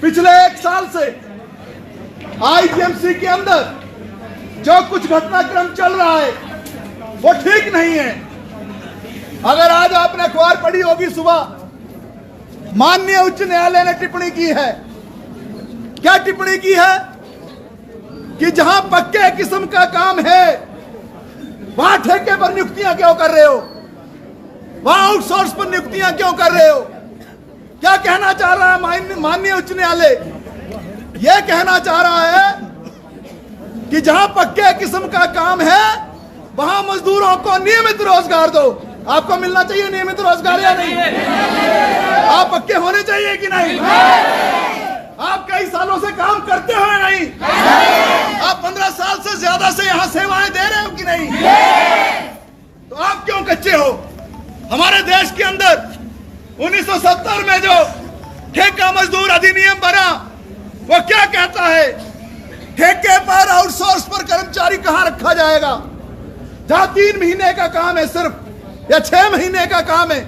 पिछले 1 साल से आईजीएमसी के अंदर जो कुछ घटनाक्रम चल रहा है वो ठीक नहीं है। अगर आज आपने अखबार पढ़ी होगी सुबह, माननीय उच्च न्यायालय ने टिप्पणी की है। क्या टिप्पणी की है कि जहां पक्के किस्म का काम है वहां ठेके पर नियुक्तियां क्यों कर रहे हो, वहां आउटसोर्स पर नियुक्तियां क्यों कर रहे हो। क्या कहना चाह रहा है माननीय उच्च न्यायालय? यह कहना चाह रहा है कि जहां पक्के किस्म का काम है वहां मजदूरों को नियमित रोजगार दो। आपको मिलना चाहिए नियमित रोजगार या नहीं? आप पक्के होने चाहिए कि नहीं? आप कई सालों से काम करते हो या नहीं? आप 15 साल से ज्यादा से यहां सेवाएं दे रहे हो कि नहीं? तो आप क्यों कच्चे हो? हमारे देश के अंदर 1970 में जो ठेका मजदूर अधिनियम बना वो क्या कहता है? ठेके पर आउटसोर्स पर कर्मचारी कहां रखा जाएगा? जहां 3 महीने का काम है सिर्फ, या 6 महीने का काम है।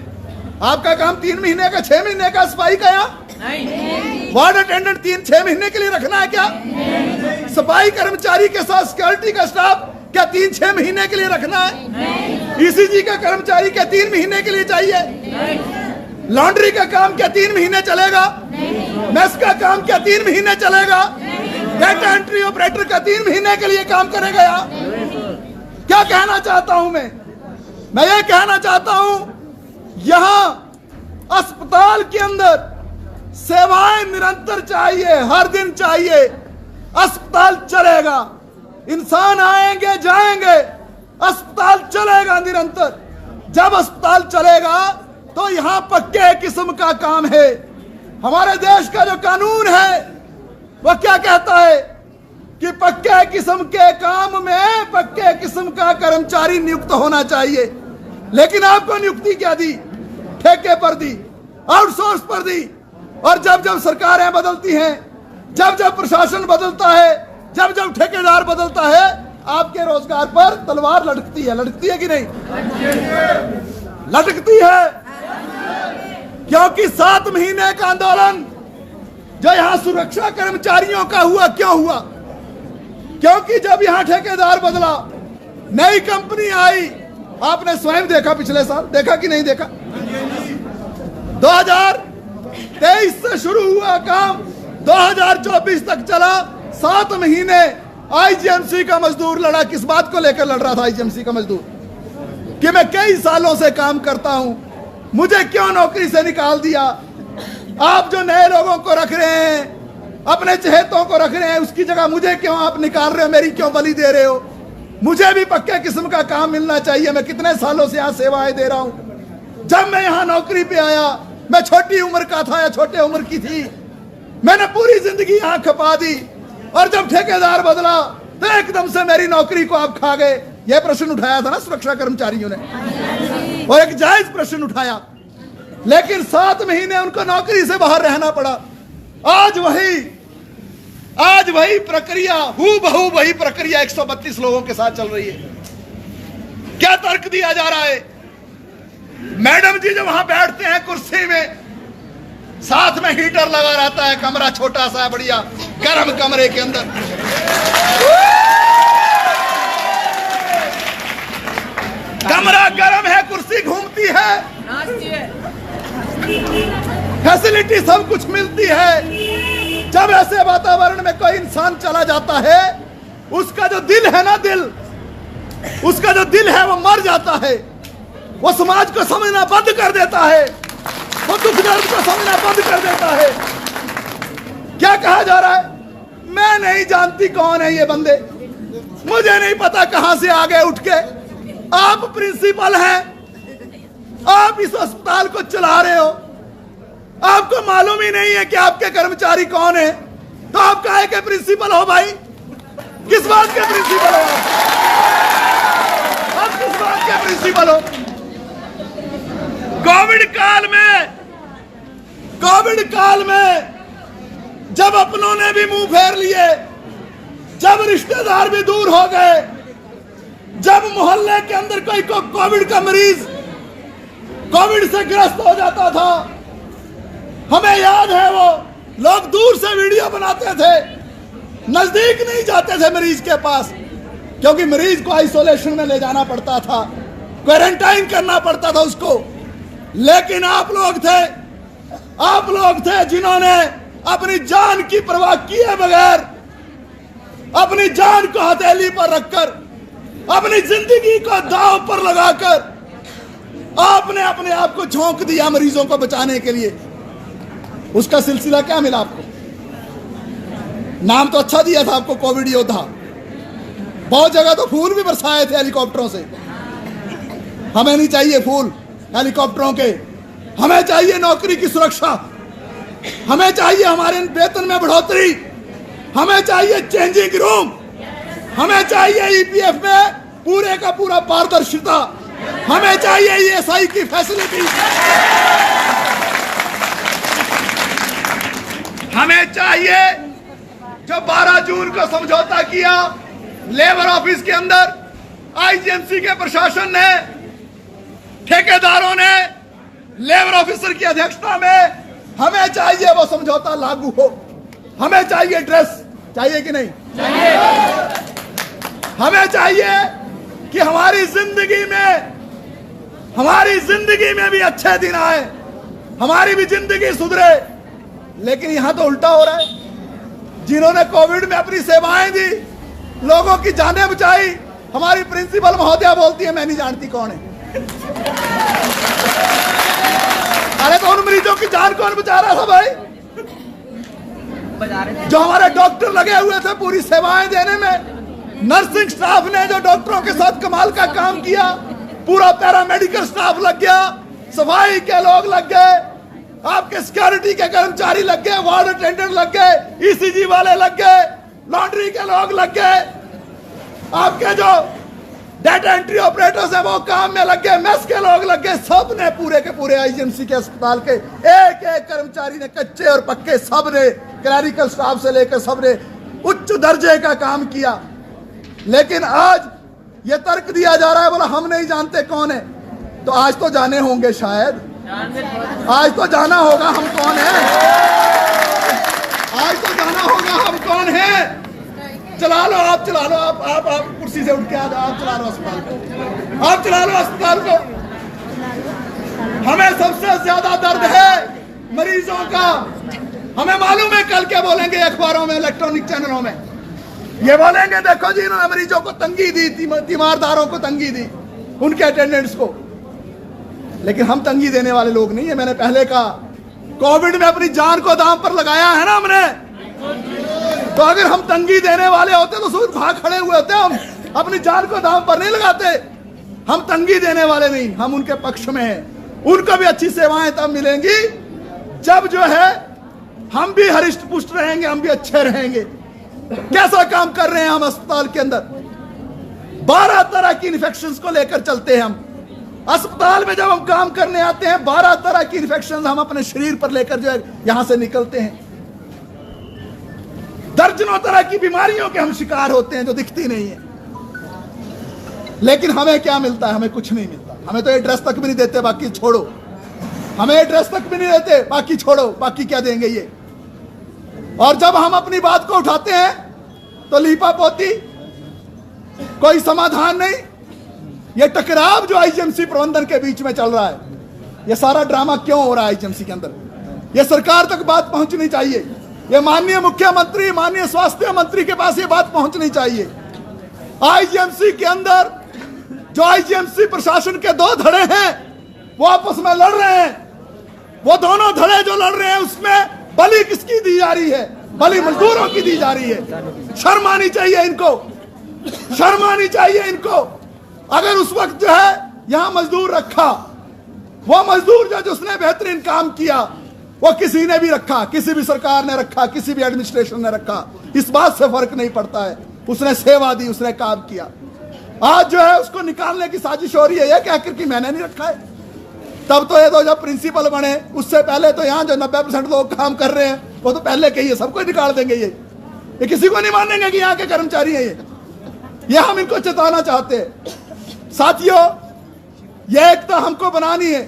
आपका काम 3 महीने का, 6 महीने का सफाई का या नहीं? वार्ड अटेंडेंट 3-6 महीने के लिए रखना है क्या? सफाई कर्मचारी के साथ सिक्योरिटी का स्टाफ क्या 3-6 महीने के लिए रखना है? ईसीजी का कर्मचारी क्या 3 महीने के लिए चाहिए? लॉन्ड्री का काम क्या 3 महीने चलेगा? मेस का काम क्या 3 महीने चलेगा? डेटा एंट्री ऑपरेटर का 3 महीने के लिए काम करेगा या? क्या कहना चाहता हूं मैं ये कहना चाहता हूं, यहां अस्पताल के अंदर सेवाएं निरंतर चाहिए, हर दिन चाहिए। अस्पताल चलेगा, इंसान आएंगे जाएंगे, अस्पताल चलेगा निरंतर। जब अस्पताल चलेगा तो यहां पक्के किस्म का काम है। हमारे देश का जो कानून है वह क्या कहता है कि पक्के किस्म के काम में पक्के किस्म का कर्मचारी नियुक्त होना चाहिए। लेकिन आपको नियुक्ति क्या दी? ठेके पर दी, आउटसोर्स पर दी। और जब जब सरकारें बदलती हैं, जब जब प्रशासन बदलता है, जब जब ठेकेदार बदलता है, आपके रोजगार पर तलवार लटकती है कि नहीं? लटकती है। क्योंकि 7 महीने का आंदोलन जो यहां सुरक्षा कर्मचारियों का हुआ, क्यों हुआ? क्योंकि जब यहां ठेकेदार बदला, नई कंपनी आई, आपने स्वयं देखा, पिछले साल देखा कि नहीं देखा? 2023 से शुरू हुआ काम 2024 तक चला। 7 महीने आईजीएमसी का मजदूर लड़ा। किस बात को लेकर लड़ रहा था आईजीएमसी का मजदूर? कि मैं कई सालों से काम करता हूं, मुझे क्यों नौकरी से निकाल दिया? आप जो नए लोगों को रख रहे हैं, अपने चहेतों को रख रहे हैं, उसकी जगह मुझे क्यों आप निकाल रहे हो? मेरी क्यों बलि दे रहे हो? मुझे भी पक्के किस्म का काम मिलना चाहिए। मैं कितने सालों से यहाँ सेवाएं दे रहा हूं। जब मैं यहाँ नौकरी पे आया, मैं छोटी उम्र का था या छोटे उम्र की थी, मैंने पूरी जिंदगी यहाँ खपा दी। और जब ठेकेदार बदला तो एकदम से मेरी नौकरी को आप खा गए। यह प्रश्न उठाया था ना सुरक्षा कर्मचारियों ने, और एक जायज प्रश्न उठाया। लेकिन 7 महीने उनको नौकरी से बाहर रहना पड़ा। आज वही प्रक्रिया, हूबहू वही प्रक्रिया 132 लोगों के साथ चल रही है। क्या तर्क दिया जा रहा है? मैडम जी जब वहां बैठते हैं कुर्सी में, साथ में हीटर लगा रहता है, कमरा छोटा सा बढ़िया गर्म कमरे के अंदर, कमरा गर्म है, कुर्सी घूमती है, फैसिलिटी सब कुछ मिलती है। जब ऐसे वातावरण में कोई इंसान चला जाता है, उसका जो दिल है ना, उसका जो दिल है वो मर जाता है। वो समाज को समझना बंद कर देता है, वो दुख दर्द को समझना बंद कर देता है। क्या कहा जा रहा है? मैं नहीं जानती कौन है ये बंदे, मुझे नहीं पता कहां से आ गए उठ के। आप प्रिंसिपल हैं, आप इस अस्पताल को चला रहे हो, आपको मालूम ही नहीं है कि आपके कर्मचारी कौन है, तो आप काहे के प्रिंसिपल हो भाई? किस बात के प्रिंसिपल हो आप? किस बात के प्रिंसिपल हो? कोविड काल में जब अपनों ने भी मुंह फेर लिए, जब रिश्तेदार भी दूर हो गए, जब मोहल्ले के अंदर कोई कोविड का मरीज कोविड से ग्रस्त हो जाता था, हमें याद है वो लोग दूर से बनाते थे, नजदीक नहीं जाते थे मरीज के पास, क्योंकि मरीज को आइसोलेशन में ले जाना पड़ता था, क्वारंटाइन करना पड़ता था उसको। लेकिन आप लोग थे जिन्होंने अपनी जान की परवाह किए बगैर, अपनी जान को हथेली पर रखकर, अपनी जिंदगी को दांव पर लगाकर आपने अपने आप को झोंक दिया मरीजों को बचाने के लिए। उसका सिलसिला क्या मिला आपको? नाम तो अच्छा दिया था आपको, कोविड योद्धा। बहुत जगह तो फूल भी बरसाए थे हेलीकॉप्टरों से। हमें नहीं चाहिए फूल हेलीकॉप्टरों के, हमें चाहिए नौकरी की सुरक्षा, हमें चाहिए हमारे वेतन में बढ़ोतरी, हमें चाहिए चेंजिंग रूम, हमें चाहिए ईपीएफ में पूरे का पूरा पारदर्शिता, हमें चाहिए ईएसआई की फैसिलिटी, हमें चाहिए जो 12 जून को समझौता किया लेबर ऑफिस के अंदर, आईजीएमसी के प्रशासन ने, ठेकेदारों ने, लेबर ऑफिसर की अध्यक्षता में, हमें चाहिए वो समझौता लागू हो। हमें चाहिए ड्रेस, चाहिए कि नहीं चाहिए? हमें चाहिए कि हमारी जिंदगी में भी अच्छे दिन आए, हमारी भी जिंदगी सुधरे। लेकिन यहां तो उल्टा हो रहा है। जिन्होंने कोविड में अपनी सेवाएं दी, लोगों की जानें बचाई, हमारी प्रिंसिपल महोदया बोलती है मैं नहीं जानती कौन है। अरे तो उन मरीजों की जान कौन बचा रहा था भाई? जो हमारे डॉक्टर लगे हुए थे पूरी सेवाएं देने में, नर्सिंग स्टाफ ने जो डॉक्टरों के साथ कमाल का काम किया, पूरा पैरामेडिकल स्टाफ लग गया, सफाई के लोग लग गए, आपके सिक्योरिटी के कर्मचारी लग गए, वार्ड अटेंडेंट लग गए, ईसीजी वाले लग गए, लॉन्ड्री के लोग लग गए, आपके जो डाटा एंट्री ऑपरेटर्स है वो काम में लग गए, मेस के लोग लग गए। सब ने पूरे के पूरे आईजीएमसी के अस्पताल के एक एक कर्मचारी ने, कच्चे और पक्के सब ने, क्लरिकल स्टाफ से लेकर सब ने उच्च दर्जे का काम किया। लेकिन आज ये तर्क दिया जा रहा है, बोला हम नहीं जानते कौन है। तो आज तो जाने होंगे, शायद आज तो जाना होगा हम कौन है, आज तो जाना होगा हम कौन है। चला लो, आप चला लो, आप कुर्सी से उठ के आ जाओ, आप चला लो अस्पताल को, आप चला लो अस्पताल को। हमें सबसे ज्यादा दर्द है मरीजों का। हमें मालूम है कल क्या बोलेंगे अखबारों में, इलेक्ट्रॉनिक चैनलों में, ये बोलेंगे देखो जी इन्होंने मरीजों को तंगी दी, तीमारदारों को तंगी दी, उनके अटेंडेंट्स को। लेकिन हम तंगी देने वाले लोग नहीं है। मैंने पहले कहा, कोविड में अपनी जान को दांव पर लगाया है ना हमने, तो अगर हम तंगी देने वाले होते तो सूद भाग खड़े हुए होते। हम अपनी जान को दांव पर नहीं लगाते। हम तंगी देने वाले नहीं, हम उनके पक्ष में हैं। उनको भी अच्छी सेवाएं तब मिलेंगी जब जो है हम भी हरिष्ट पुष्ट रहेंगे, हम भी अच्छे रहेंगे। कैसा काम कर रहे हैं हम अस्पताल के अंदर? 12 तरह की इन्फेक्शंस को लेकर चलते हैं हम अस्पताल में। जब हम काम करने आते हैं 12 तरह की इन्फेक्शंस हम अपने शरीर पर लेकर जो है यहां से निकलते हैं। दर्जनों तरह की बीमारियों के हम शिकार होते हैं जो दिखती नहीं है। लेकिन हमें क्या मिलता है? हमें कुछ नहीं मिलता। हमें तो एड्रेस तक भी नहीं देते, बाकी छोड़ो। हमें एड्रेस तक भी नहीं देते, बाकी छोड़ो, बाकी क्या देंगे ये। और जब हम अपनी बात को उठाते हैं तो लीपा पोती, कोई समाधान नहीं। ये टकराव जो आईजीएमसी प्रबंधन के बीच में चल रहा है, ये सारा ड्रामा क्यों हो रहा है आईजीएमसी के अंदर? ये सरकार तक बात पहुंचनी चाहिए। ये माननीय मुख्यमंत्री, माननीय स्वास्थ्य मंत्री के पास ये बात पहुंचनी चाहिए। आईजीएमसी के अंदर जो आईजीएमसी प्रशासन के 2 धड़े हैं वो आपस में लड़ रहे हैं। वो दोनों धड़े जो लड़ रहे हैं उसमें बलि किसकी दी जा रही है? बलि मजदूरों की दी जा रही है। शर्म आनी चाहिए इनको, शर्म आनी चाहिए इनको। अगर उस वक्त जो है यहां मजदूर रखा, वो मजदूर जो जिसने बेहतरीन काम किया, वो किसी ने भी रखा, किसी भी सरकार ने रखा, किसी भी एडमिनिस्ट्रेशन ने रखा, इस बात से फर्क नहीं पड़ता है। उसने सेवा दी, उसने काम किया। आज जो है उसको निकालने की साजिश हो रही है, ये कहकर कि मैंने नहीं रखा है। तब तो ये तो जब प्रिंसिपल बने उससे पहले तो यहाँ जो 90% लोग काम कर रहे हैं वो तो पहले के ही सबको निकाल देंगे। ये किसी को नहीं मानेंगे कि यहाँ के कर्मचारी हैं ये हम इनको चेताना चाहते हैं। साथियों, ये एकता हमको बनानी है।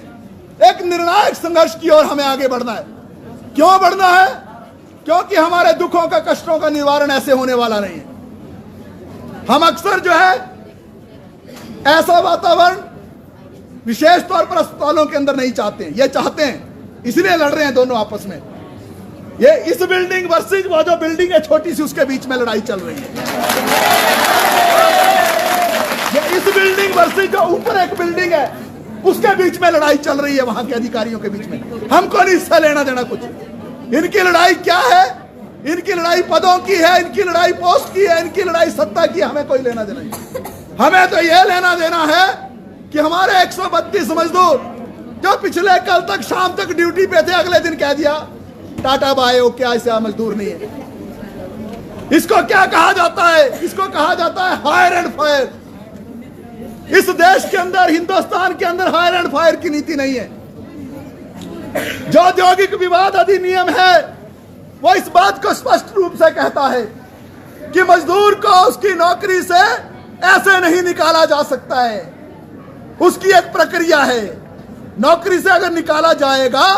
एक निर्णायक संघर्ष की ओर हमें आगे बढ़ना है। क्यों बढ़ना है? क्योंकि हमारे दुखों का, कष्टों का निवारण ऐसे होने वाला नहीं है। हम अक्सर जो है ऐसा वातावरण विशेष तौर पर अस्पतालों के अंदर नहीं चाहते हैं। ये चाहते हैं, इसलिए लड़ रहे हैं दोनों आपस में। ये इस बिल्डिंग वर्सेस वो जो बिल्डिंग है छोटी सी, उसके बीच में लड़ाई चल रही है। ये इस बिल्डिंग वर्सेस जो ऊपर एक बिल्डिंग है, उसके बीच में लड़ाई चल रही है, वहां के अधिकारियों के बीच में। हमको नहीं हिस्सा लेना देना कुछ। इनकी लड़ाई क्या है? इनकी लड़ाई पदों की है, इनकी लड़ाई पोस्ट की है, इनकी लड़ाई सत्ता की है। हमें कोई लेना देना नहीं। हमें तो यह लेना देना है कि हमारे 132 मजदूर जो पिछले कल तक शाम तक ड्यूटी पे थे, अगले दिन कह दिया टाटा बाय, हो क्या, ऐसा मजदूर नहीं है। इसको क्या कहा जाता है? इसको कहा जाता है हायर एंड फायर। इस देश के अंदर, हिंदुस्तान के अंदर हायर एंड फायर की नीति नहीं है। जो औद्योगिक विवाद अधिनियम है वो इस बात को स्पष्ट रूप से कहता है कि मजदूर को उसकी नौकरी से ऐसे नहीं निकाला जा सकता है। उसकी एक प्रक्रिया है। नौकरी से अगर निकाला जाएगा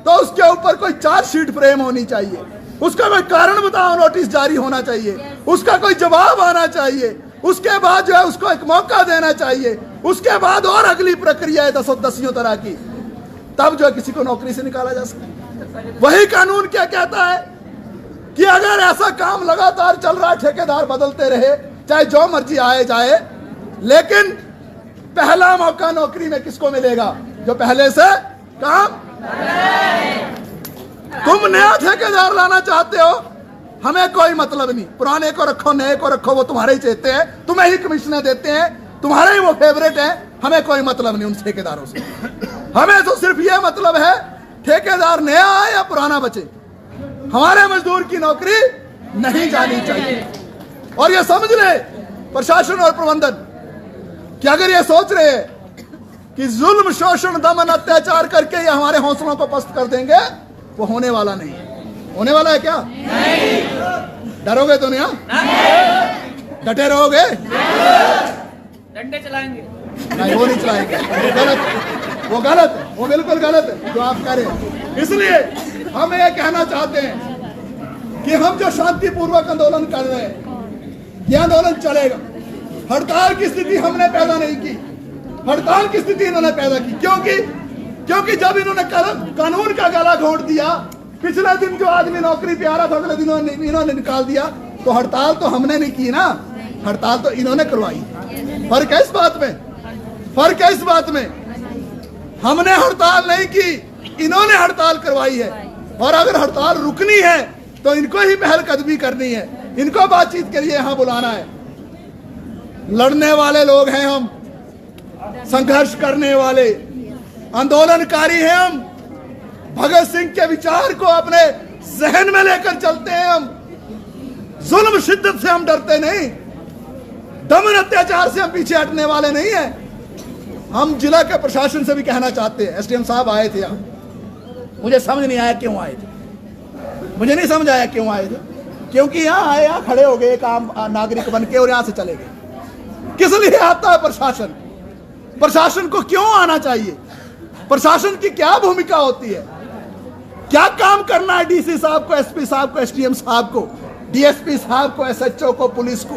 तो उसके ऊपर कोई चार्जशीट फ्रेम होनी चाहिए, उसका कोई कारण बताओ नोटिस जारी होना चाहिए, उसका कोई जवाब आना चाहिए, उसके बाद जो है उसको एक मौका देना चाहिए, उसके बाद और अगली प्रक्रिया है दसियों तरह की, तब जो है किसी को नौकरी से निकाला जा सकता है। वही कानून क्या कहता है कि अगर ऐसा काम लगातार चल रहा है, ठेकेदार बदलते रहे, चाहे जो मर्जी आए जाए, लेकिन पहला मौका नौकरी में किसको मिलेगा? जो पहले से काम। तुम नया ठेकेदार लाना चाहते हो, हमें कोई मतलब नहीं। पुराने को रखो, नए को रखो, वो तुम्हारे ही चाहते हैं, तुम्हें ही कमिश्नर देते हैं, तुम्हारे ही वो फेवरेट है। हमें कोई मतलब नहीं उन ठेकेदारों से। हमें तो सिर्फ ये मतलब है ठेकेदार नया आए या पुराना बचे, हमारे मजदूर की नौकरी नहीं जानी चाहिए। और ये समझ ले प्रशासन और प्रबंधन कि अगर ये सोच रहे हैं कि जुल्म, शोषण, दमन, अत्याचार करके ये हमारे हौसलों को पस्त कर देंगे, वो होने वाला नहीं है। होने वाला है क्या? नहीं। डरोगे तो नहीं? डटे रहोगे? डंडे चलाएंगे? नहीं, वो नहीं चलाएंगे। वो गलत है, वो बिल्कुल गलत है जो आप करें। इसलिए हम ये कहना चाहते हैं कि हम जो शांतिपूर्वक आंदोलन कर रहे हैं, यह आंदोलन चलेगा। हड़ताल की स्थिति हमने पैदा नहीं की, हड़ताल की स्थिति इन्होंने पैदा की। क्योंकि जब इन्होंने कानून का गला घोंट दिया, पिछले दिन जो आदमी नौकरी पे आ रहा था, अगले दिन इन्होंने निकाल दिया, तो हड़ताल तो हमने नहीं की ना, हड़ताल तो इन्होंने करवाई। फर्क है इस बात में, फर्क है इस बात में। हमने हड़ताल नहीं की, इन्होंने हड़ताल करवाई है। और अगर हड़ताल रुकनी है तो इनको ही पहलकदमी करनी है, इनको बातचीत के लिए यहां बुलाना है। लड़ने वाले लोग हैं हम, संघर्ष करने वाले आंदोलनकारी हैं हम, भगत सिंह के विचार को अपने जहन में लेकर चलते हैं हम। जुल्म शिद्दत से हम डरते नहीं, दमन अत्याचार से हम पीछे हटने वाले नहीं हैं। हम जिला के प्रशासन से भी कहना चाहते हैं, एसडीएम साहब आए थे यहाँ, मुझे समझ नहीं आया क्यों आए थे, मुझे नहीं समझ आया क्यों आए थे। क्योंकि यहाँ आए, यहाँ खड़े हो गए एक आम नागरिक बन के और यहाँ से चले गए। किस लिए आता है प्रशासन? प्रशासन को क्यों आना चाहिए? प्रशासन की क्या भूमिका होती है? क्या काम करना है डीसी साहब को, एसपी साहब को, एसडीएम साहब को, डीएसपी साहब को, एसएचओ को, पुलिस को?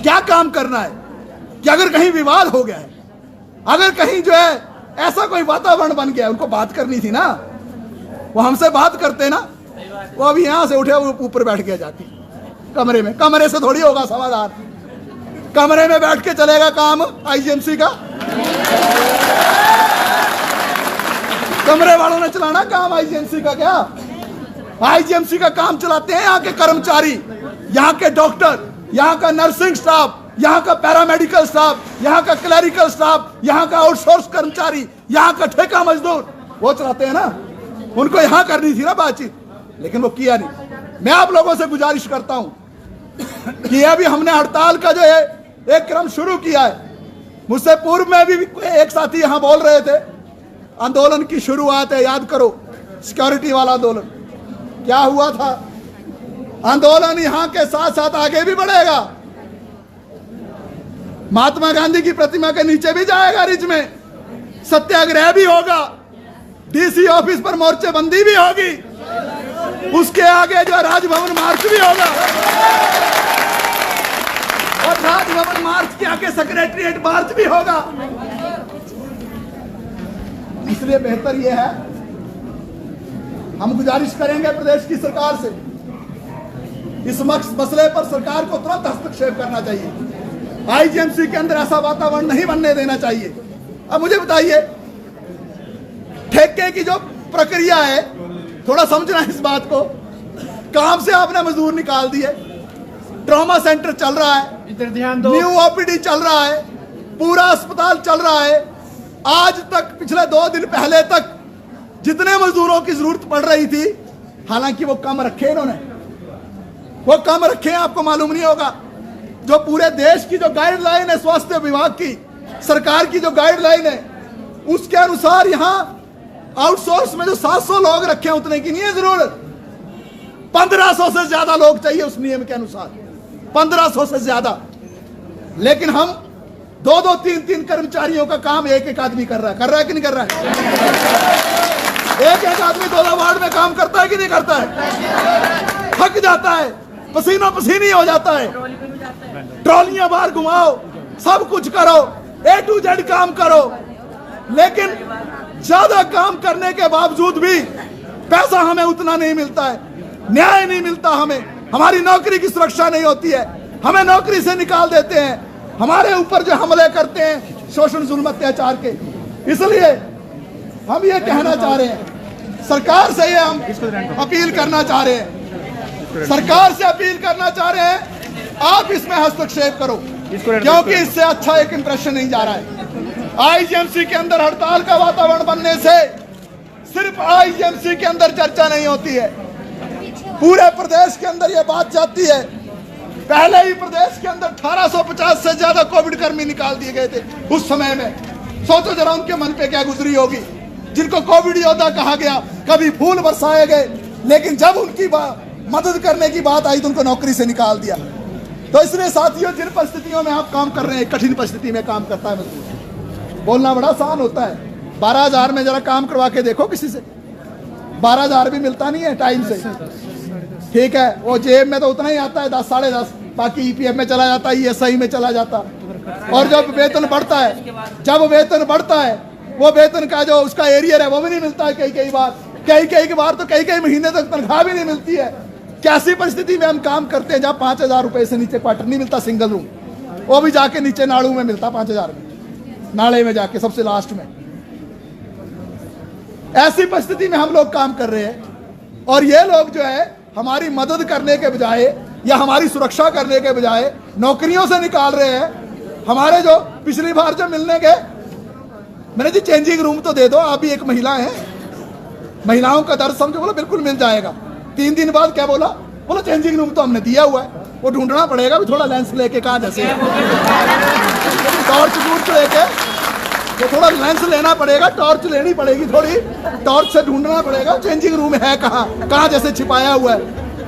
क्या काम करना है कि अगर कहीं विवाद हो गया है, अगर कहीं जो है ऐसा कोई वातावरण बन गया, उनको बात करनी थी ना, वो हमसे बात करते ना, वो अभी यहां से उठे ऊपर बैठ के जाती कमरे में। कमरे से थोड़ी होगा समाधान, कमरे में बैठ के चलेगा काम आईजीएमसी का? कमरे वालों ने चलाना काम आईजीएमसी का? क्या आईजीएमसी का काम चलाते हैं यहाँ के कर्मचारी, यहाँ के डॉक्टर, यहाँ का नर्सिंग स्टाफ, यहाँ का पैरामेडिकल स्टाफ, यहाँ का क्लरिकल स्टाफ, यहाँ का आउटसोर्स कर्मचारी, यहाँ का ठेका मजदूर, वो चलाते हैं ना। उनको यहाँ करनी थी ना बातचीत, लेकिन वो किया नहीं। मैं आप लोगों से गुजारिश करता हूं कि अभी हमने हड़ताल का जो है एक क्रम शुरू किया है। मुझसे पूर्व में भी एक साथी यहाँ बोल रहे थे, आंदोलन की शुरुआत है, याद करो, सिक्योरिटी वाला आंदोलन। क्या हुआ था? आंदोलन यहाँ के साथ साथ आगे भी बढ़ेगा, महात्मा गांधी की प्रतिमा के नीचे भी जाएगा, रिज में सत्याग्रह भी होगा, डीसी ऑफिस पर मोर्चेबंदी भी होगी। उसके आगे जो राजभवन मार्च भी होगा और राजभवन मार्च के आगे सेक्रेटरीट मार्च भी होगा। इसलिए बेहतर यह है, हम गुजारिश करेंगे प्रदेश की सरकार से, इस मसले पर सरकार को तुरंत हस्तक्षेप करना चाहिए। आईजीएमसी के अंदर ऐसा वातावरण नहीं बनने देना चाहिए। अब मुझे बताइए, ठेके की जो प्रक्रिया है, थोड़ा समझना इस बात को। काम से आपने मजदूर निकाल दिए, ट्रॉमा सेंटर चल रहा है, इधर ध्यान दो, न्यू ओपीडी चल रहा है, पूरा अस्पताल चल रहा है। आज तक, पिछले 2 दिन पहले तक जितने मजदूरों की जरूरत पड़ रही थी, हालांकि वो कम रखे इन्होंने, वो कम रखे, आपको मालूम नहीं होगा। जो पूरे देश की जो गाइडलाइन है स्वास्थ्य विभाग की, सरकार की जो गाइडलाइन है, उसके अनुसार यहां आउटसोर्स में जो 700 लोग रखे हैं, उतने की नहीं है जरूरत। 1500 से ज्यादा लोग चाहिए उस नियम के अनुसार, 1500 से ज्यादा। लेकिन हम 2-2, 3-3 कर्मचारियों का काम एक आदमी कर रहा है कि नहीं कर रहा है? एक आदमी 2 वार्ड में काम करता है कि नहीं करता है? थक जाता है, पसीनो पसीनी हो जाता है। ट्रॉलियां बाहर घुमाओ, सब कुछ करो, A to Z काम करो, लेकिन ज्यादा काम करने के बावजूद भी पैसा हमें उतना नहीं मिलता है, न्याय नहीं मिलता हमें, हमारी नौकरी की सुरक्षा नहीं होती है, हमें नौकरी से निकाल देते हैं, हमारे ऊपर जो हमले करते हैं शोषण जुल्म अत्याचार के। इसलिए हम ये कहना चाह रहे हैं, सरकार से ये हम अपील करना चाह रहे हैं, सरकार से अपील करना चाह रहे हैं, आप इसमें हस्तक्षेप करो, क्योंकि इससे अच्छा एक इंप्रेशन नहीं जा रहा है। आईजीएमसी के अंदर हड़ताल का वातावरण बनने से सिर्फ आईजीएमसी के अंदर चर्चा नहीं होती है, पूरे प्रदेश के अंदर ये बात जाती है। पहले ही प्रदेश के अंदर 1850 से ज्यादा कोविड कर्मी निकाल दिए गए थे उस समय में। सोचो जरा उनके मन पे क्या गुजरी होगी, जिनको कोविड योद्धा कहा गया, कभी फूल बरसाए गए, लेकिन जब उनकी मदद करने की बात आई तो उनको नौकरी से निकाल दिया। तो इसलिए साथियों, जिन परिस्थितियों में आप काम कर रहे हैं, कठिन परिस्थिति में काम करता है मजदूर, बोलना बड़ा आसान होता है। 12,000 में जरा काम करवा के देखो किसी से, 12,000 भी मिलता नहीं है टाइम से। ठीक है, वो जेब में तो उतना ही आता है 10, 10.5, बाकी ईपीएफ में चला जाता है, ईएसआई में चला जाता। और जब वेतन बढ़ता है, वो वेतन का जो उसका एरियर है वो भी नहीं मिलता है। कई बार तो कई महीने तक तनख्वाह भी नहीं मिलती है। कैसी परिस्थिति में हम काम करते हैं जब 5,000 रुपए से नीचे क्वार्टर नहीं मिलता, सिंगल रूम, वो भी जाके नीचे नाड़ू में मिलता 5,000 में, नाले में जाके सबसे लास्ट में। ऐसी परिस्थिति में हम लोग काम कर रहे हैं, और ये लोग जो है हमारी मदद करने के बजाय या हमारी सुरक्षा करने के बजाय नौकरियों से निकाल रहे हैं। हमारे जो पिछली बार जो मिलने गए, मैंने जी चेंजिंग रूम तो दे दो, आप भी एक महिला है, महिलाओं का दर्द समझो, बोला बिल्कुल मिल जाएगा। 3 दिन बाद क्या बोला चेंजिंग रूम तो हमने दिया हुआ है, वो ढूंढना पड़ेगा भी, थोड़ा लेंस लेके, कहाँ जैसे टॉर्च लेके, तो थोड़ा लेंस लेना पड़ेगा, टॉर्च लेनी पड़ेगी, थोड़ी टॉर्च से ढूंढना पड़ेगा चेंजिंग रूम है कहाँ जैसे छिपाया हुआ है,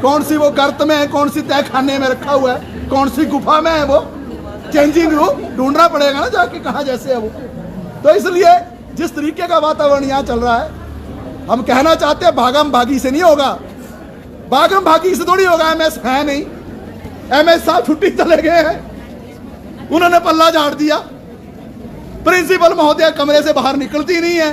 कौन सी वो गर्त में है, कौन सी तय खाने में रखा हुआ है, कौन सी गुफा में है, वो चेंजिंग रूम ढूंढना पड़ेगा ना जाके, कहाँ जैसे है वो। तो इसलिए जिस तरीके का वातावरण यहाँ चल रहा है, हम कहना चाहते हैं भागम भागी से नहीं होगा, भागम भागी से थोड़ी होगा। एमएस है नहीं, एमएस साहब छुट्टी चले गए हैं, उन्होंने पल्ला झाड़ दिया। प्रिंसिपल महोदय कमरे से बाहर निकलती नहीं है,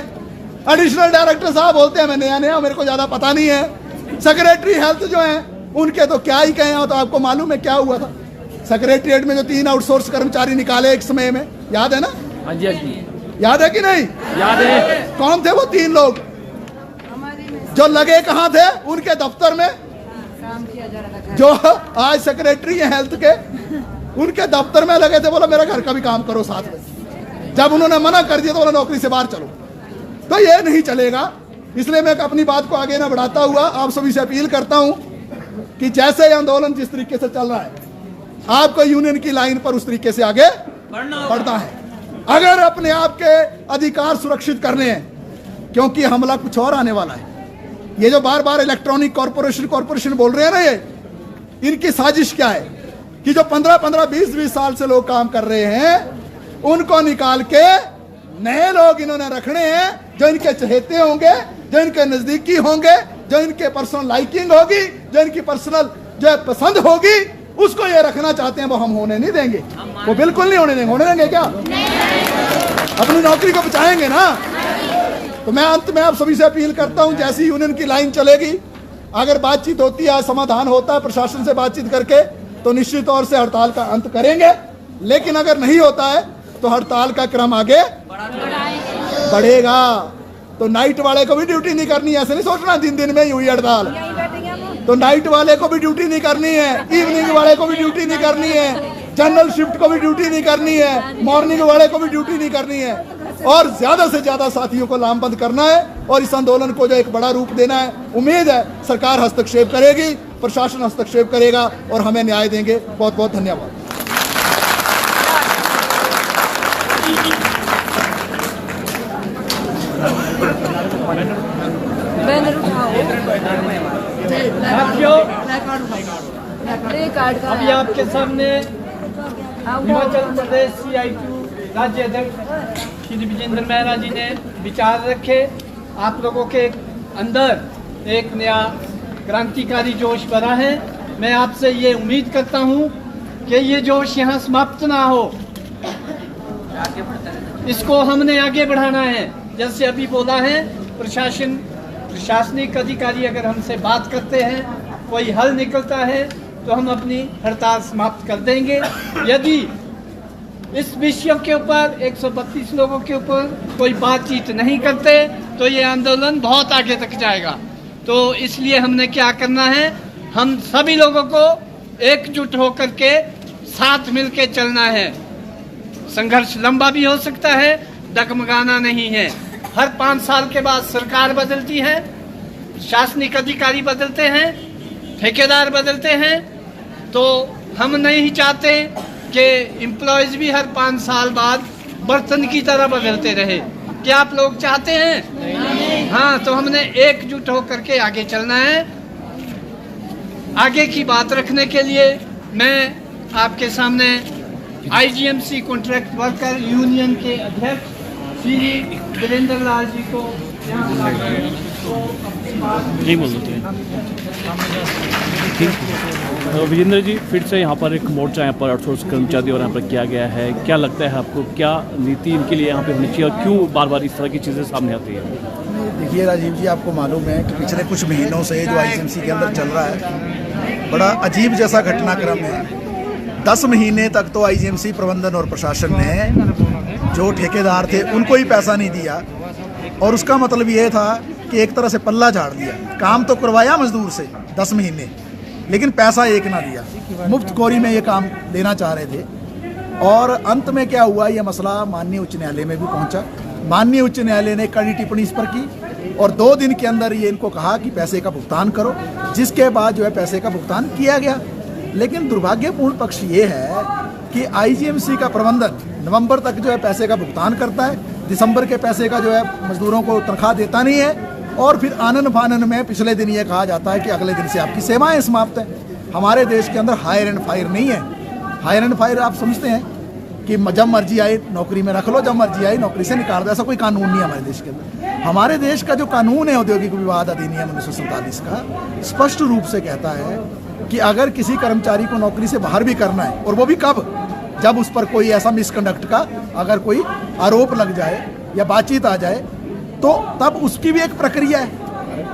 एडिशनल डायरेक्टर साहब बोलते हैं मैं नया मेरे को ज्यादा पता नहीं है। सेक्रेटरी हेल्थ जो है उनके तो क्या ही कहें, तो आपको मालूम है क्या हुआ था सेक्रेटरीट में, जो 3 आउटसोर्स कर्मचारी निकाले एक समय में, याद है ना? हाँ जी, हाँ जी, याद है कि नहीं? याद है। कौन थे वो 3 लोग जो लगे कहाँ थे? उनके दफ्तर में, जो आज सेक्रेटरी है हेल्थ के, उनके दफ्तर में लगे थे। बोला मेरा घर का भी काम करो साथ में। जब उन्होंने मना कर दिया तो बोला नौकरी से बाहर चलो। तो ये नहीं चलेगा। इसलिए मैं अपनी बात को आगे ना बढ़ाता हुआ आप सभी से अपील करता हूं कि जैसे आंदोलन जिस तरीके से चल रहा है, आपको यूनियन की लाइन पर उस तरीके से आगे बढ़ना है। अगर अपने आप के अधिकार सुरक्षित करने हैं, क्योंकि हमला कुछ और आने वाला है। ये जो बार बार इलेक्ट्रॉनिक कॉर्पोरेशन बोल रहे हैं ना, ये इनकी साजिश क्या है कि जो 15-15, 20-20 साल से लोग काम कर रहे हैं, उनको निकाल के नए लोग इन्होंने रखने हैं, जो इनके चहेते होंगे, जो इनके नजदीकी होंगे, जो इनके पर्सनल लाइकिंग होगी, जो इनकी पर्सनल जो पसंद होगी, उसको ये रखना चाहते हैं, वो हम होने नहीं देंगे। वो बिल्कुल नहीं होने देंगे। होने देंगे क्या? अपनी नौकरी को बचाएंगे ना। तो मैं अंत में आप सभी से अपील करता हूं, जैसी यूनियन की लाइन चलेगी, अगर बातचीत होती है, समाधान होता है प्रशासन से बातचीत करके, तो निश्चित तौर से हड़ताल का अंत करेंगे। लेकिन अगर नहीं होता है तो हड़ताल का क्रम आगे बढ़ेगा। तो नाइट वाले को भी ड्यूटी नहीं करनी है, ऐसे नहीं सोचना दिन दिन में ही हुई हड़ताल। तो नाइट वाले को भी ड्यूटी नहीं करनी है, इवनिंग वाले को भी ड्यूटी नहीं करनी है, जनरल शिफ्ट को भी ड्यूटी नहीं करनी है, मॉर्निंग वाले को भी ड्यूटी नहीं करनी है, और ज्यादा से ज्यादा साथियों को लामबंद करना है और इस आंदोलन को जो एक बड़ा रूप देना है। उम्मीद है सरकार हस्तक्षेप करेगी, प्रशासन हस्तक्षेप करेगा और हमें न्याय देंगे। बहुत बहुत धन्यवाद। अभी आपके सामने हिमाचल प्रदेश CITU राज्य अध्यक्ष श्री विजेंद्र मेहरा जी ने विचार रखे। आप लोगों के अंदर एक नया क्रांतिकारी जोश भरा है। मैं आपसे ये उम्मीद करता हूँ कि ये जोश यहाँ समाप्त ना हो, इसको हमने आगे बढ़ाना है। जैसे अभी बोला है, प्रशासनिक अधिकारी अगर हमसे बात करते हैं, कोई हल निकलता है, तो हम अपनी हड़ताल समाप्त कर देंगे। यदि इस विषय के ऊपर 132 लोगों के ऊपर कोई बातचीत नहीं करते तो ये आंदोलन बहुत आगे तक जाएगा। तो इसलिए हमने क्या करना है, हम सभी लोगों को एकजुट होकर के साथ मिलके चलना है। संघर्ष लंबा भी हो सकता है, डगमगाना नहीं है। हर 5 साल के बाद सरकार बदलती है, शासनिक अधिकारी बदलते हैं, ठेकेदार बदलते हैं। तो हम नहीं चाहते कि एम्प्लॉयज भी हर 5 साल बाद बर्तन की तरह बदलते रहे। क्या आप लोग चाहते हैं? नहीं। हाँ, तो हमने एकजुट होकर के आगे चलना है। आगे की बात रखने के लिए मैं आपके सामने IGMC कॉन्ट्रैक्ट वर्कर यूनियन के अध्यक्ष श्री वीरेंद्र लाल जी को नहीं बोल सकते। विजेंद्र जी, फिर से यहाँ पर एक मोर्चा यहाँ पर आउटसोर्स कर्मचारी और यहाँ पर किया गया है। क्या लगता है आपको, क्या नीति इनके लिए यहाँ पे होनी चाहिए और क्यों बार बार इस तरह की चीज़ें सामने आती है? देखिए राजीव जी, आपको मालूम है कि पिछले कुछ महीनों से जो IGMC के अंदर चल रहा है, बड़ा अजीब जैसा घटनाक्रम है। 10 महीने तक तो IGMC प्रबंधन और प्रशासन ने जो ठेकेदार थे उनको ही पैसा नहीं दिया, और उसका मतलब ये था कि एक तरह से पल्ला झाड़ दिया। काम तो करवाया मजदूर से 10 महीने, लेकिन पैसा एक ना दिया। मुफ्त खोरी में ये काम देना चाह रहे थे। और अंत में क्या हुआ, ये मसला माननीय उच्च न्यायालय में भी पहुंचा। माननीय उच्च न्यायालय ने कड़ी टिप्पणी इस पर की और 2 दिन के अंदर ये इनको कहा कि पैसे का भुगतान करो, जिसके बाद जो है पैसे का भुगतान किया गया। लेकिन दुर्भाग्यपूर्ण पक्ष ये है कि IGMC का प्रबंधन नवंबर तक जो है पैसे का भुगतान करता है, दिसंबर के पैसे का जो है मजदूरों को तनख्वाह देता नहीं है, और फिर आनन फानन में पिछले दिन ये कहा जाता है कि अगले दिन से आपकी सेवाएं समाप्त हैं। हमारे देश के अंदर हायर एंड फायर नहीं है। हायर एंड फायर आप समझते हैं कि जब मर्जी आए नौकरी में रख लो, जब मर्जी आए नौकरी से निकाल दो, ऐसा कोई कानून नहीं है हमारे देश के अंदर। हमारे देश का जो कानून है औद्योगिक विवाद अधिनियम 1947 का, स्पष्ट रूप से कहता है कि अगर किसी कर्मचारी को नौकरी से बाहर भी करना है, और वो भी कब, जब उस पर कोई ऐसा मिसकंडक्ट का अगर कोई आरोप लग जाए या बातचीत आ जाए, तो तब उसकी भी एक प्रक्रिया है।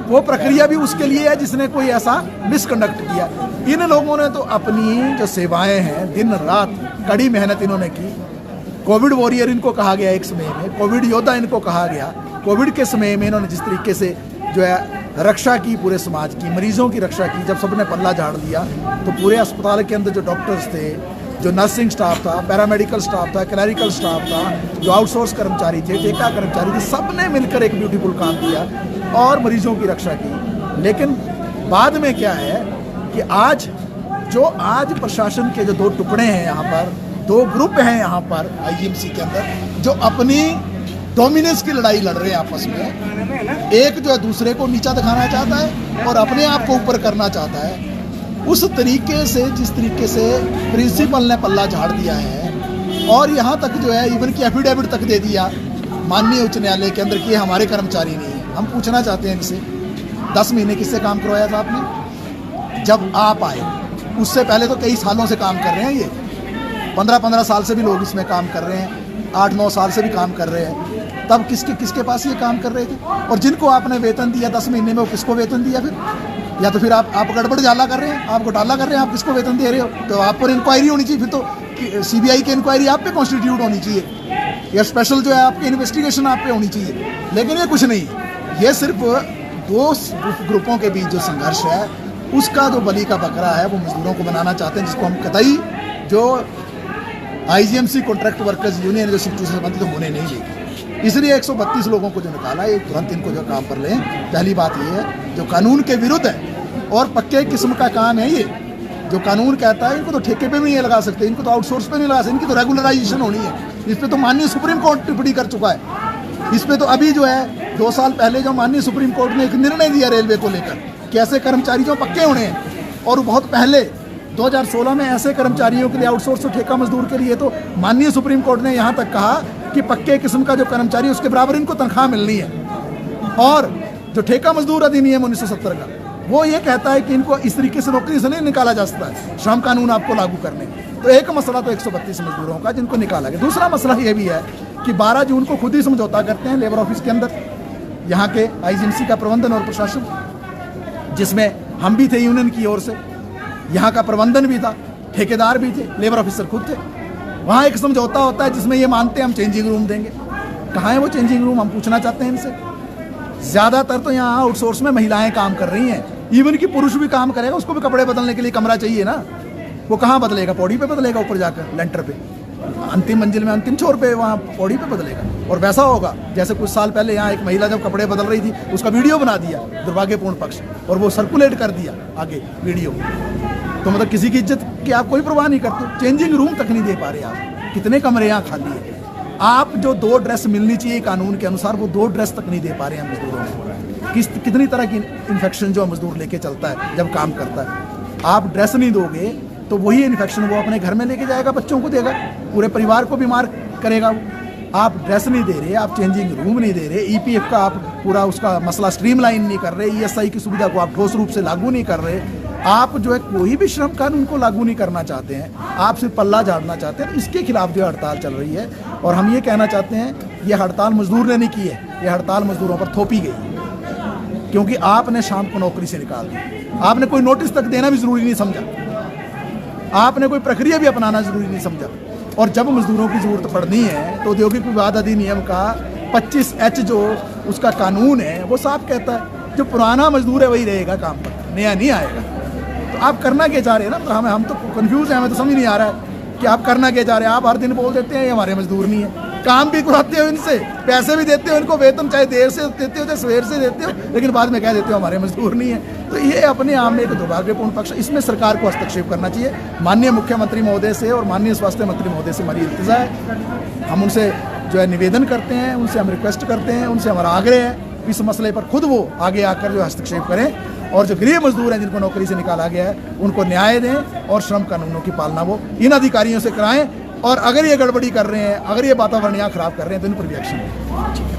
वो प्रक्रिया भी उसके लिए है जिसने कोई ऐसा मिसकंडक्ट किया। इन लोगों ने तो अपनी जो सेवाएं हैं, दिन रात कड़ी मेहनत इन्होंने की। कोविड वॉरियर इनको कहा गया एक समय में, कोविड योद्धा इनको कहा गया। कोविड के समय में इन्होंने जिस तरीके से जो है रक्षा की, पूरे समाज की, मरीजों की रक्षा की, जब सबने पल्ला झाड़ दिया तो पूरे अस्पताल के अंदर जो डॉक्टर्स थे, जो नर्सिंग स्टाफ था, पैरामेडिकल स्टाफ था, क्लरिकल स्टाफ था, जो आउटसोर्स कर्मचारी थे, ठेका कर्मचारी थे, सबने मिलकर एक ब्यूटीफुल काम किया और मरीजों की रक्षा की। लेकिन बाद में क्या है कि आज प्रशासन के जो 2 टुकड़े हैं यहाँ पर, 2 ग्रुप हैं यहाँ पर IGMC के अंदर, जो अपनी डोमिनेंस की लड़ाई लड़ रहे हैं आपस में। एक जो है दूसरे को नीचा दिखाना चाहता है और अपने आप को ऊपर करना चाहता है। उस तरीके से, जिस तरीके से प्रिंसिपल ने पल्ला झाड़ दिया है, और यहाँ तक जो है इवन की एफिडेविट तक दे दिया माननीय उच्च न्यायालय के अंदर कि ये हमारे कर्मचारी नहीं है। हम पूछना चाहते हैं इनसे 10 महीने किससे काम करवाया था आपने? जब आप आए, उससे पहले तो कई सालों से काम कर रहे हैं ये, 15-15 साल से भी लोग इसमें काम कर रहे हैं, 8-9 साल से भी काम कर रहे हैं। तब किसके पास ये काम कर रहे थे? और जिनको आपने वेतन दिया 10 महीने में, वो किसको वेतन दिया फिर? या तो फिर आप गड़बड़ जाला कर रहे हैं, आप घोटाला कर रहे हैं, आप किसको वेतन दे रहे हो? तो आप पर इंक्वायरी होनी चाहिए, फिर तो सीबीआई की इंक्वायरी आप पे कॉन्स्टिट्यूट होनी चाहिए, या स्पेशल जो है आपकी इन्वेस्टिगेशन आप पे होनी चाहिए। लेकिन ये कुछ नहीं, ये सिर्फ 2 ग्रुपों के बीच जो संघर्ष है उसका जो बलि का बकरा है वो मजदूरों को बनाना चाहते हैं, जिसको हम कतई जो आईजीएमसी कॉन्ट्रैक्ट वर्कर्स यूनियन जो शिफ्ट से संबंधित तो होने नहीं देगी। इसलिए 132 लोगों को जो निकाला, ये तुरंत इनको जो काम पर लें। पहली बात ये है जो कानून के विरुद्ध है और पक्के किस्म का काम है, ये जो कानून कहता है इनको तो ठेके पे भी नहीं लगा सकते, इनको तो आउटसोर्स पे नहीं लगा सकते, इनकी तो रेगुलराइजेशन होनी है। इस पर तो माननीय सुप्रीम कोर्ट टिप्पणी कर चुका है। इस पर तो अभी जो है 2 साल पहले जो माननीय सुप्रीम कोर्ट ने एक निर्णय दिया रेलवे को लेकर, कैसे कर्मचारी जो पक्के होने हैं, और बहुत पहले 2016 में ऐसे कर्मचारियों के लिए आउटसोर्स ठेका मजदूर के लिए तो माननीय सुप्रीम कोर्ट ने यहाँ तक कहा कि पक्के किस्म का जो कर्मचारी उसके बराबर इनको तनख्वाह मिलनी है। और जो ठेका मजदूर अधिनियम 1970 का वो ये कहता है कि इनको इस तरीके से नौकरी से नहीं निकाला जा सकता है, श्रम कानून आपको लागू करने। तो एक मसला तो 132 मजदूरों का जिनको निकाला गया। दूसरा मसला ये भी है कि 12 जून को खुद ही समझौता करते हैं लेबर ऑफिस के अंदर, यहाँ के आईजीएमसी का प्रबंधन और प्रशासन, जिसमें हम भी थे यूनियन की ओर से, यहाँ का प्रबंधन भी था, ठेकेदार भी थे, लेबर ऑफिसर खुद थे। वहाँ एक समझौता होता है जिसमें ये मानते हैं हम चेंजिंग रूम देंगे। कहाँ है वो चेंजिंग रूम? हम पूछना चाहते हैं इनसे। ज़्यादातर तो यहाँ आउटसोर्स में महिलाएं काम कर रही हैं, इवन कि पुरुष भी काम करेगा, उसको भी कपड़े बदलने के लिए कमरा चाहिए ना। वो कहाँ बदलेगा? पौड़ी पे बदलेगा, ऊपर जाकर लेंटर पे, अंतिम मंजिल में अंतिम छोर पे, वहाँ पौड़ी पे बदलेगा। और वैसा होगा जैसे कुछ साल पहले यहाँ एक महिला जब कपड़े बदल रही थी, उसका वीडियो बना दिया दुर्भाग्यपूर्ण पक्ष, और वो सर्कुलेट कर दिया आगे वीडियो। तो मतलब किसी की इज्जत की आप कोई परवाह नहीं करते। चेंजिंग रूम तक नहीं दे पा रहे आप। कितने कमरे यहाँ खाली है? आप जो 2 ड्रेस मिलनी चाहिए कानून के अनुसार, वो 2 ड्रेस तक नहीं दे पा रहे हैं मजदूरों को। कितनी तरह की इन्फेक्शन जो मजदूर लेके चलता है जब काम करता है। आप ड्रेस नहीं दोगे तो वही इन्फेक्शन वो अपने घर में लेके जाएगा, बच्चों को देगा, पूरे परिवार को बीमार करेगा वो। आप ड्रेस नहीं दे रहे, आप चेंजिंग रूम नहीं दे रहे, ईपीएफ का आप पूरा उसका मसला स्ट्रीमलाइन नहीं कर रहे, ईएसआई की सुविधा को आप ठोस रूप से लागू नहीं कर रहे, आप जो है कोई भी श्रम कानून को लागू नहीं करना चाहते हैं, आप सिर्फ पल्ला झाड़ना चाहते हैं। इसके खिलाफ जो हड़ताल चल रही है, और हम ये कहना चाहते हैं ये हड़ताल मजदूर ने नहीं की है, ये हड़ताल मजदूरों पर थोपी गई है, क्योंकि आपने शाम को नौकरी से निकाल दी। आपने कोई नोटिस तक देना भी जरूरी नहीं समझा, आपने कोई प्रक्रिया भी अपनाना जरूरी नहीं समझा। और जब मजदूरों की जरूरत पड़नी है तो औद्योगिक विवाद अधिनियम का 25H जो उसका कानून है वो साफ कहता है जो पुराना मजदूर है वही रहेगा काम पर, नया नहीं आएगा। तो आप करना क्या चाह रहे हैं ना? हम तो कंफ्यूज हैं, हमें तो समझ नहीं आ रहा है कि आप करना क्या चाह रहे हैं। आप हर दिन बोल देते हैं ये हमारे मजदूर नहीं है, काम भी कराते हो इनसे, पैसे भी देते हो इनको, वेतन चाहे देर से देते हो चाहे सवेर से देते हो, लेकिन बाद में कह देते हो हमारे मजदूर नहीं है। तो ये अपने आप में एक दुर्भाग्यपूर्ण पक्ष, इसमें सरकार को हस्तक्षेप करना चाहिए। माननीय मुख्यमंत्री महोदय से और माननीय स्वास्थ्य मंत्री महोदय से हमारी इल्तिजा है, हम उनसे जो है निवेदन करते हैं, उनसे हम रिक्वेस्ट करते हैं, उनसे हमारा आग्रह है इस मसले पर खुद वो आगे आकर जो हस्तक्षेप करें, और जो गृह मजदूर हैं जिनको नौकरी से निकाला गया है उनको न्याय दें, और श्रम कानूनों की पालना वो इन अधिकारियों से कराएं। और अगर ये गड़बड़ी कर रहे हैं, अगर ये वातावरण यहाँ खराब कर रहे हैं तो इन पर भी एक्शन लें।